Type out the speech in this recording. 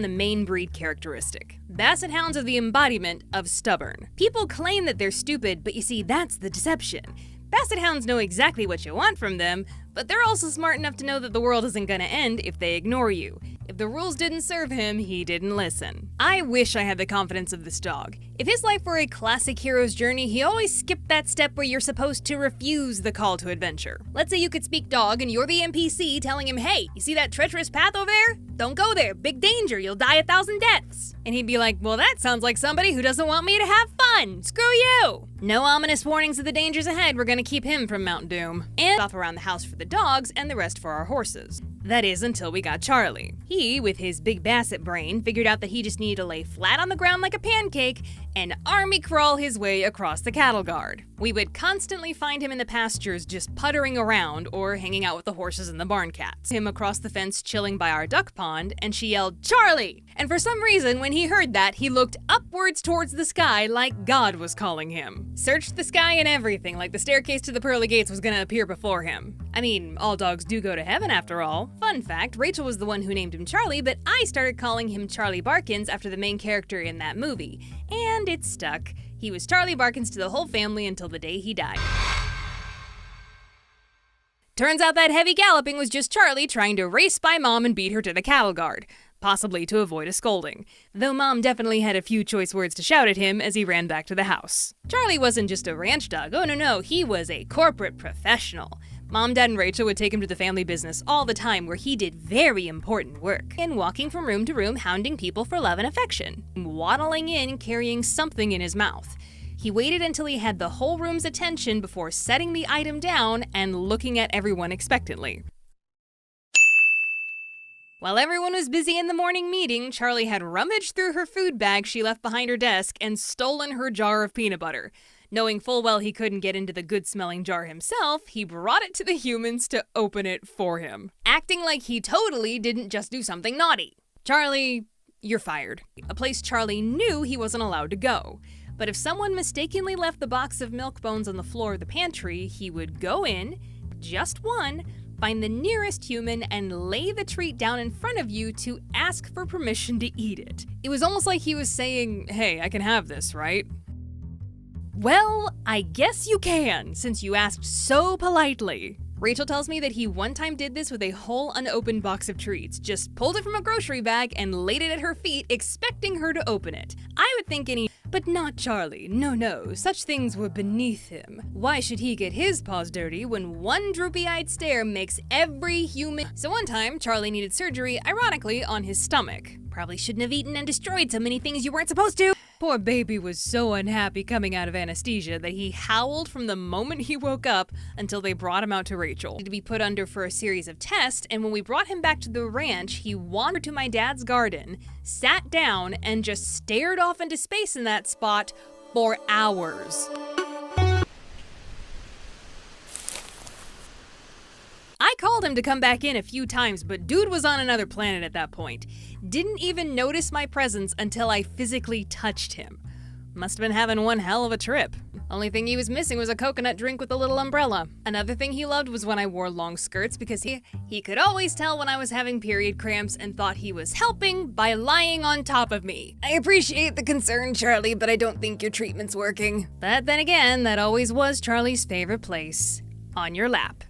the main breed characteristic. Basset Hounds are the embodiment of stubborn. People claim that they're stupid, but you see, that's the deception. Basset Hounds know exactly what you want from them, but they're also smart enough to know that the world isn't gonna end if they ignore you. If the rules didn't serve him, he didn't listen. I wish I had the confidence of this dog. If his life were a classic hero's journey, he always skipped that step where you're supposed to refuse the call to adventure. Let's say you could speak dog and you're the NPC telling him, hey, you see that treacherous path over there? Don't go there, big danger, you'll die 1,000 deaths. And he'd be like, well, that sounds like somebody who doesn't want me to have fun. Screw you. No ominous warnings of the dangers ahead, we're gonna keep him from Mount Doom. And off around the house for the dogs and the rest for our horses. That is, until we got Charlie. He, with his big basset brain, figured out that he just needed to lay flat on the ground like a pancake and army crawl his way across the cattle guard. We would constantly find him in the pastures just puttering around or hanging out with the horses and the barn cats. Him across the fence chilling by our duck pond, and she yelled, Charlie! And for some reason, when he heard that, he looked upwards towards the sky like God was calling him. Searched the sky and everything, like the staircase to the pearly gates was gonna appear before him. I mean, all dogs do go to heaven after all. Fun fact, Rachel was the one who named him Charlie, but I started calling him Charlie Barkins after the main character in that movie. And it stuck. He was Charlie Barkins to the whole family until the day he died. Turns out that heavy galloping was just Charlie trying to race by Mom and beat her to the cattle guard, possibly to avoid a scolding, though Mom definitely had a few choice words to shout at him as he ran back to the house. Charlie wasn't just a ranch dog, oh no, he was a corporate professional. Mom, Dad, and Rachel would take him to the family business all the time where he did very important work, and walking from room to room hounding people for love and affection, waddling in carrying something in his mouth. He waited until he had the whole room's attention before setting the item down and looking at everyone expectantly. While everyone was busy in the morning meeting, Charlie had rummaged through her food bag she left behind her desk and stolen her jar of peanut butter. Knowing full well he couldn't get into the good-smelling jar himself, he brought it to the humans to open it for him, acting like he totally didn't just do something naughty. Charlie, you're fired. A place Charlie knew he wasn't allowed to go. But if someone mistakenly left the box of milk bones on the floor of the pantry, he would go in, just one, find the nearest human and lay the treat down in front of you to ask for permission to eat it. It was almost like he was saying, hey, I can have this, right? Well, I guess you can, since you asked so politely. Rachel tells me that he one time did this with a whole unopened box of treats, just pulled it from a grocery bag and laid it at her feet, expecting her to open it. I would think but not Charlie. No, such things were beneath him. Why should he get his paws dirty when one droopy-eyed stare makes every human... So one time, Charlie needed surgery, ironically, on his stomach. Probably shouldn't have eaten and destroyed so many things you weren't supposed to. Poor baby was so unhappy coming out of anesthesia that he howled from the moment he woke up until they brought him out to Rachel. He had to be put under for a series of tests, and when we brought him back to the ranch, he wandered to my dad's garden, sat down, and just stared off into space in that spot for hours. I called him to come back in a few times, but dude was on another planet at that point. Didn't even notice my presence until I physically touched him. Must have been having one hell of a trip. Only thing he was missing was a coconut drink with a little umbrella. Another thing he loved was when I wore long skirts because he could always tell when I was having period cramps and thought he was helping by lying on top of me. I appreciate the concern, Charlie, but I don't think your treatment's working. But then again, that always was Charlie's favorite place. On your lap.